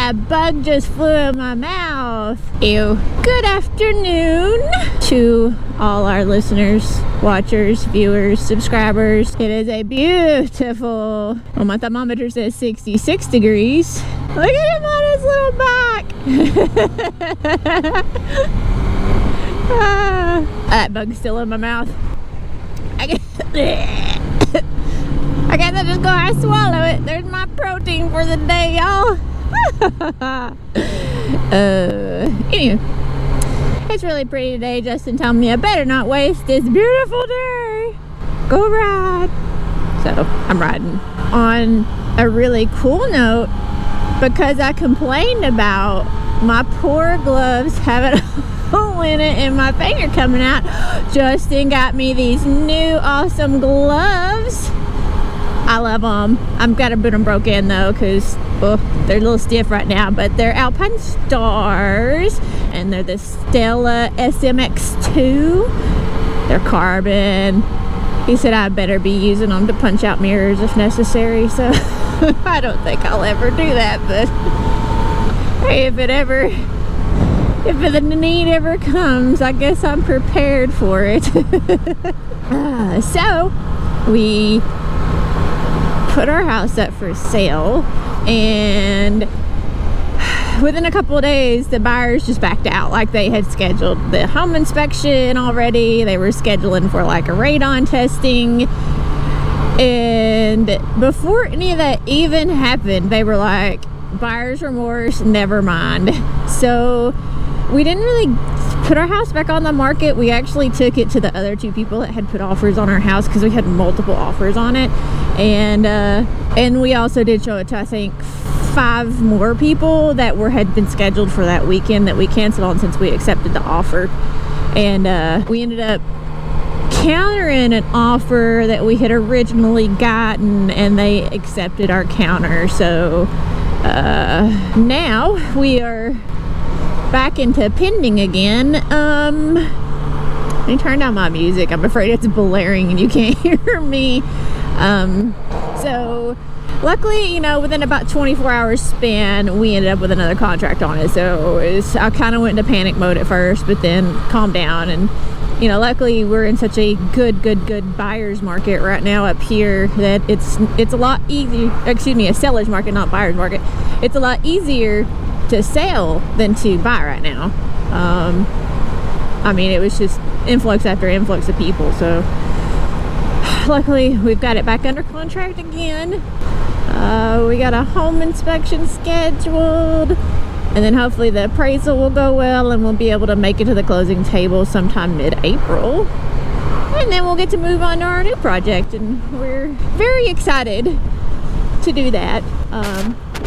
that bug just flew in my mouth. Ew. Good afternoon to all our listeners, watchers, viewers, subscribers. It is a beautiful, well, my thermometer says 66 degrees. Look at him on his little back. That bug's still in my mouth. I guess I just go ahead and swallow it. There's my protein for the day, y'all. Anyway, it's really pretty today. Justin told me I better not waste this beautiful day. Go ride. So I'm riding. On a really cool note, because I complained about my poor gloves having a hole in it and my finger coming out, Justin got me these new awesome gloves. I love them. I've got to put them broke in though, because they're a little stiff right now, but they're Alpine Stars and they're the Stella SMX2. They're carbon. He said I better be using them to punch out mirrors if necessary, so I don't think I'll ever do that, but hey, if the need ever comes, I guess I'm prepared for it. So we put our house up for sale, and within a couple of days the buyers just backed out. Like, they had scheduled the home inspection already, they were scheduling for like a radon testing, and before any of that even happened, they were like, buyer's remorse, never mind. So we didn't really put our house back on the market. We actually took it to the other two people that had put offers on our house, because we had multiple offers on it, and we also did show it to, I think, 5 more people that had been scheduled for that weekend that we canceled on since we accepted the offer. And we ended up countering an offer that we had originally gotten, and they accepted our counter. So now we are back into pending again. Let me turn down my music. I'm afraid it's blaring and you can't hear me. So luckily, within about 24 hours span, we ended up with another contract on it. So I kind of went into panic mode at first, but then calmed down. And luckily we're in such a good buyer's market right now up here that it's a lot easier. Excuse me, a seller's market, not buyer's market. It's a lot easier to sell than to buy right now. I mean, it was just influx after influx of people. So luckily we've got it back under contract again. We got a home inspection scheduled, and then hopefully the appraisal will go well and we'll be able to make it to the closing table sometime mid-April, and then we'll get to move on to our new project, and we're very excited to do that.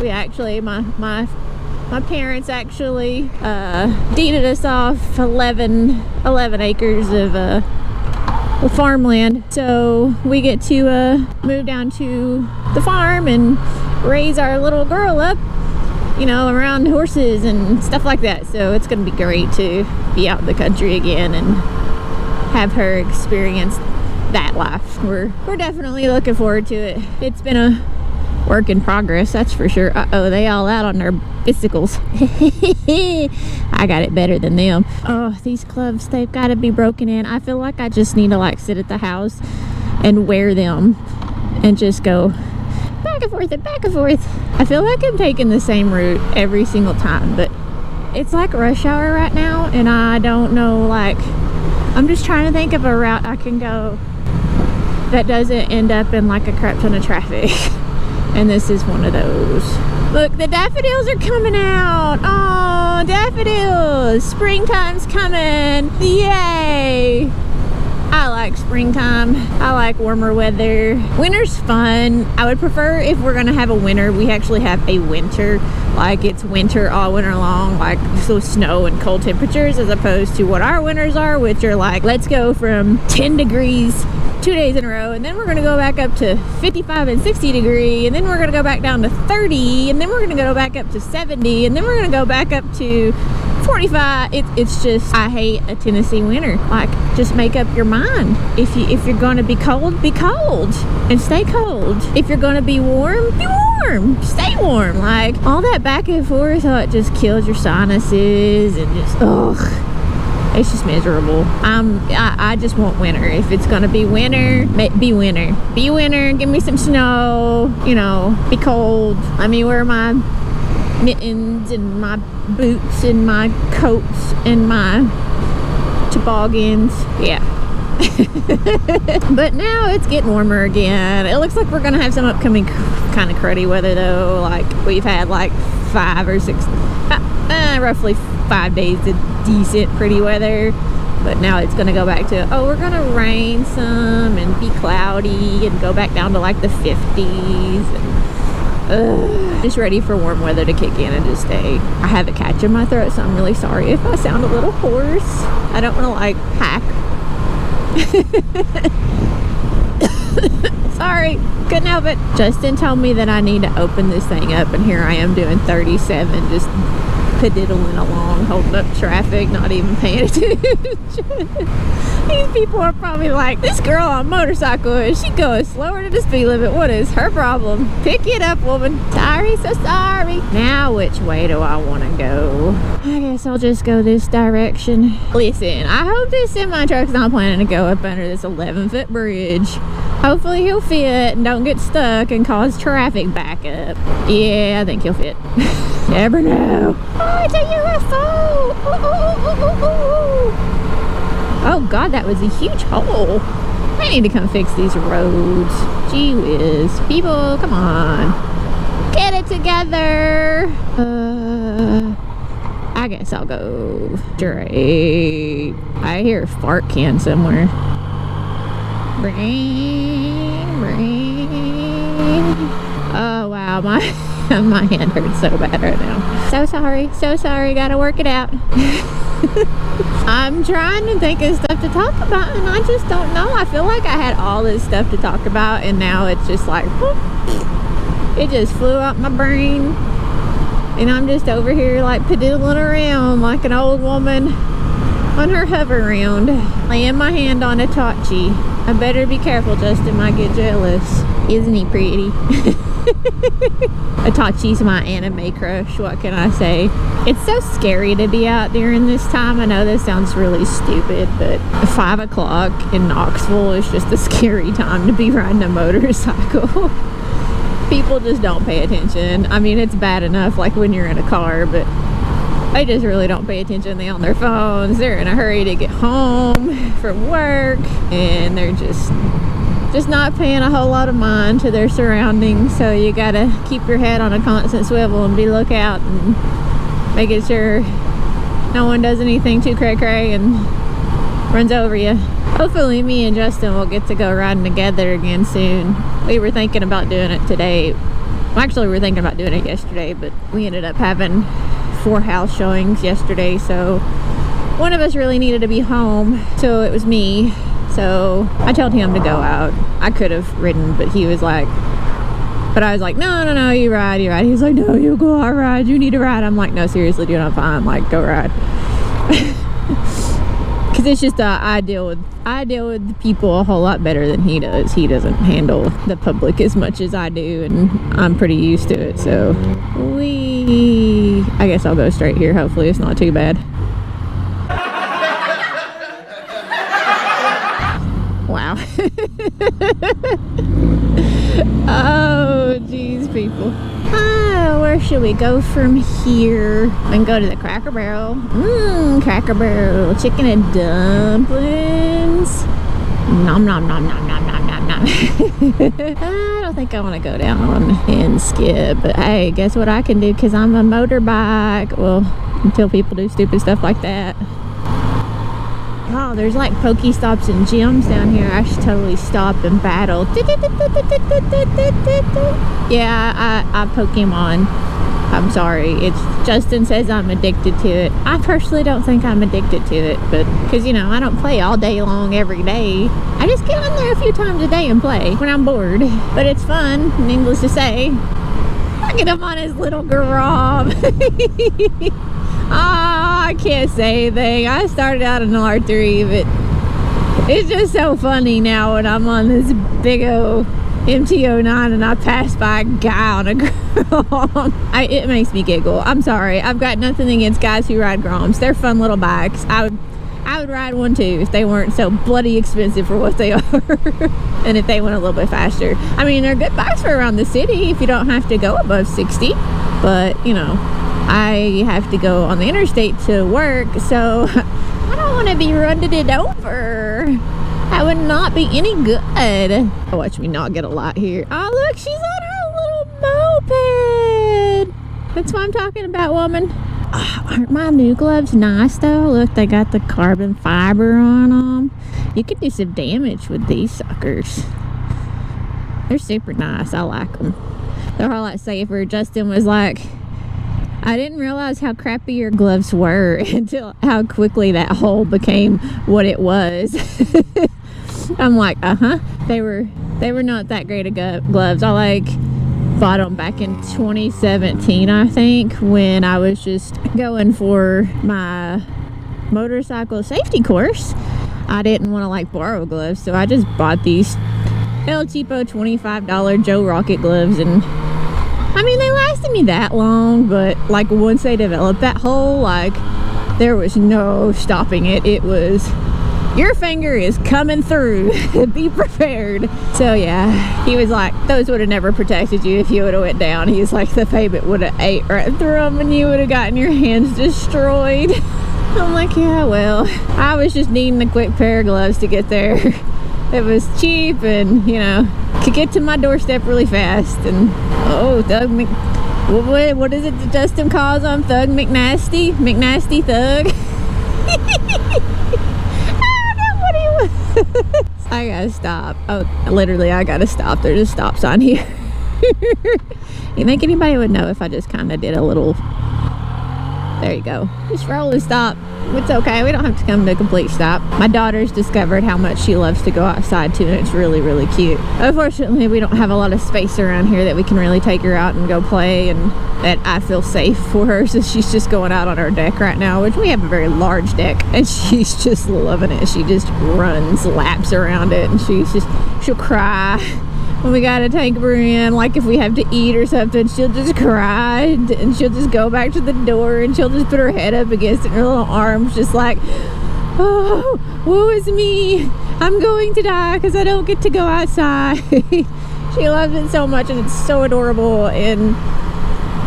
We actually, my parents actually deeded us off 11 acres of farmland, so we get to move down to the farm and raise our little girl up, around horses and stuff like that. So it's gonna be great to be out in the country again and have her experience that life. We're definitely looking forward to it. It's been a work in progress, that's for sure. They all out on their bicycles. I got it better than them. Oh, these gloves, they've got to be broken in. I feel like I just need to sit at the house and wear them and just go back and forth and back and forth. I feel like I'm taking the same route every single time, but it's like rush hour right now, and I don't know, I'm just trying to think of a route I can go that doesn't end up in a crap ton of traffic. And this is one of those. Look, the daffodils are coming out. Oh, daffodils. Springtime's coming. Yay. I like springtime. I like warmer weather. Winter's fun. I would prefer, if we're gonna have a winter, we actually have a winter. It's winter all winter long, so snow and cold temperatures, as opposed to what our winters are, which are let's go from 10 degrees 2 days in a row, and then we're gonna go back up to 55 and 60 degree, and then we're gonna go back down to 30, and then we're gonna go back up to 70, and then we're gonna go back up to 45, it's just, I hate a Tennessee winter. Like, just make up your mind. If you're gonna be cold and stay cold. If you're gonna be warm, stay warm. Like, all that back and forth, it just kills your sinuses and just, it's just miserable. I just want winter. If it's gonna be winter, be winter. Be winter, give me some snow, you know, be cold. Let me wear my mittens and my boots and my coats and my toboggans. Yeah. But now it's getting warmer again. It looks like we're gonna have some upcoming kind of cruddy weather though. Like, we've had like 5 or 6 roughly 5 days of decent pretty weather, but now it's gonna go back to, we're gonna rain some and be cloudy and go back down to like the 50s and, just ready for warm weather to kick in and just stay. I have a catch in my throat, so I'm really sorry if I sound a little hoarse. I don't want to like hack. Sorry, couldn't help it. Justin told me that I need to open this thing up, and here I am doing 37, just pediddling along, holding up traffic, not even paying attention. These people are probably like, this girl on a motorcycle, is she going slower than the speed limit? What is her problem? Pick it up, woman. Sorry, so sorry. Now, which way do I want to go? I guess I'll just go this direction. Listen, I hope this semi-truck's not planning to go up under this 11-foot bridge. Hopefully he'll fit and don't get stuck and cause traffic backup. Yeah, I think he'll fit. Never know. Oh, it's a UFO! Oh God, that was a huge hole. I need to come fix these roads. Gee whiz. People, come on. Get it together. I guess I'll go straight. I hear a fart can somewhere. Oh wow, my hand hurts so bad right now. So sorry, gotta work it out. I'm trying to think of stuff to talk about and I just don't know. I feel like I had all this stuff to talk about and now it's just like, whoop, it just flew out my brain and I'm just over here like pediddling around like an old woman on her hover round, laying my hand on a Tachi. I better be careful, Justin might get jealous. Isn't he pretty? Itachi's my anime crush, what can I say? It's so scary to be out during this time. I know this sounds really stupid, but 5 o'clock in Knoxville is just a scary time to be riding a motorcycle. People just don't pay attention. I mean, it's bad enough like when you're in a car, but they just really don't pay attention. They're on their phones, they're in a hurry to get home from work, and they're just not paying a whole lot of mind to their surroundings. So you gotta keep your head on a constant swivel and be lookout and making sure no one does anything too cray-cray and runs over you. Hopefully me and Justin will get to go riding together again soon. We were thinking about doing it today. Well, actually we were thinking about doing it yesterday, but we ended up having 4 house showings yesterday, so one of us really needed to be home, so it was me. So I told him to go out. I could have ridden, but he was like, but I was like, no, you ride. He was like, no, you go, I ride, you need to ride. I'm like, no, seriously, dude, I'm fine, like, go ride. Because it's just, I deal with the people a whole lot better than he does. He doesn't handle the public as much as I do, and I'm pretty used to it, so I guess I'll go straight here. Hopefully it's not too bad. Wow. Oh, geez, people. Where should we go from here? We can go to the Cracker Barrel. Cracker Barrel. Chicken and dumplings. Nom nom nom nom nom nom nom nom. I don't think I want to go down on and skip, but hey, guess what I can do? Because I'm a motorbike. Well, until people do stupid stuff like that. Oh, there's like Pokestops and gyms down here. I should totally stop and battle. Yeah, I Pokemon. I'm sorry. Justin says I'm addicted to it. I personally don't think I'm addicted to it, but because, you know, I don't play all day long every day. I just get on there a few times a day and play when I'm bored. But it's fun, needless to say. Look at him on his little garage. Ah, I can't say anything. I started out in R3, but it's just so funny now when I'm on this big old MT-09 and I pass by a guy on a Grom. It makes me giggle. I'm sorry. I've got nothing against guys who ride Groms. They're fun little bikes. I would ride one too if they weren't so bloody expensive for what they are. And if they went a little bit faster. I mean, they're good bikes for around the city if you don't have to go above 60. But, you know, I have to go on the interstate to work, so I don't want to be running it over. That would not be any good. Watch me not get a lot here. Oh, look, she's on her little moped. That's what I'm talking about, woman. Oh, aren't my new gloves nice, though? Look, they got the carbon fiber on them. You could do some damage with these suckers. They're super nice. I like them. They're a lot safer. Justin was like, I didn't realize how crappy your gloves were until how quickly that hole became what it was. I'm like, they were not that great of gloves. I bought them back in 2017, I think, when I was just going for my motorcycle safety course. I didn't want to borrow gloves, so I just bought these El Cheapo $25 Joe Rocket gloves, and I mean, they lasted me that long, but once they developed that hole, there was no stopping it. It was, your finger is coming through. Be prepared. So yeah, he was like, those would have never protected you if you would have went down. He was like, the pavement would have ate right through them and you would have gotten your hands destroyed. I'm like, yeah, well, I was just needing a quick pair of gloves to get there. It was cheap and, you know, could get to my doorstep really fast. And oh, what is it that Justin calls them? Thug McNasty? McNasty Thug? I don't know what he was. I gotta stop. Oh, literally, I gotta stop. There's a stop sign here. You think anybody would know if I just kind of did a little... There you go. Just roll and stop. It's okay. We don't have to come to a complete stop. My daughter's discovered how much she loves to go outside too, and it's really, really cute. Unfortunately, we don't have a lot of space around here that we can really take her out and go play, and that I feel safe for her, so she's just going out on our deck right now, which we have a very large deck, and she's just loving it. She just runs laps around it, and she'll cry when we gotta take her in, if we have to eat or something. She'll just cry and she'll just go back to the door and she'll just put her head up against it and her little arms just oh, woe is me, I'm going to die because I don't get to go outside. She loves it so much and it's so adorable, and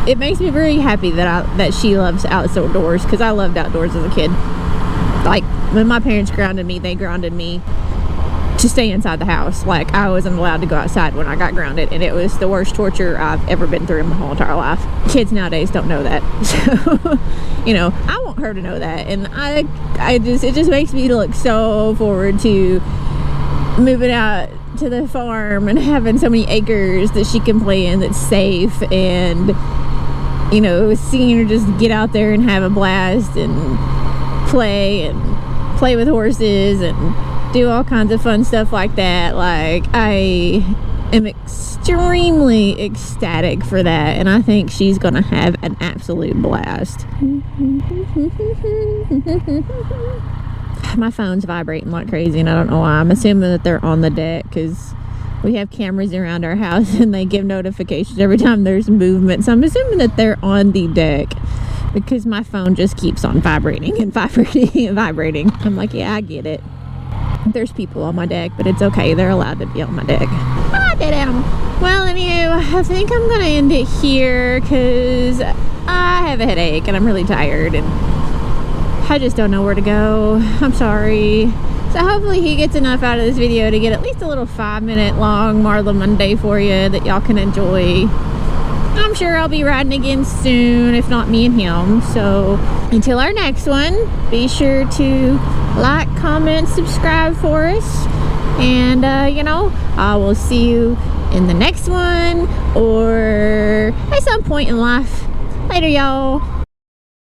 it makes me very happy that she loves outdoors, because I loved outdoors as a kid. When my parents grounded me, they grounded me to stay inside the house. I wasn't allowed to go outside when I got grounded, and it was the worst torture I've ever been through in my whole entire life. Kids nowadays don't know that, so you know, I want her to know that, and it just makes me look so forward to moving out to the farm and having so many acres that she can play in that's safe, and you know, seeing her just get out there and have a blast and play with horses and do all kinds of fun stuff like that. I am extremely ecstatic for that, and I think she's gonna have an absolute blast. My phone's vibrating like crazy, and I don't know why. I'm assuming that they're on the deck, because we have cameras around our house and they give notifications every time there's movement, so I'm assuming that they're on the deck, because my phone just keeps on vibrating and vibrating and vibrating. I'm like, yeah, I get it. There's people on my deck, but it's okay. They're allowed to be on my deck. Ah, dead animal. Well, anywho, I think I'm gonna end it here because I have a headache and I'm really tired and I just don't know where to go. I'm sorry. So hopefully he gets enough out of this video to get at least a little 5-minute long Marla Monday for you that y'all can enjoy. I'm sure I'll be riding again soon, if not me and him. So until our next one, be sure to like, comment, subscribe for us, and you know, I will see you in the next one or at some point in life. Later, y'all.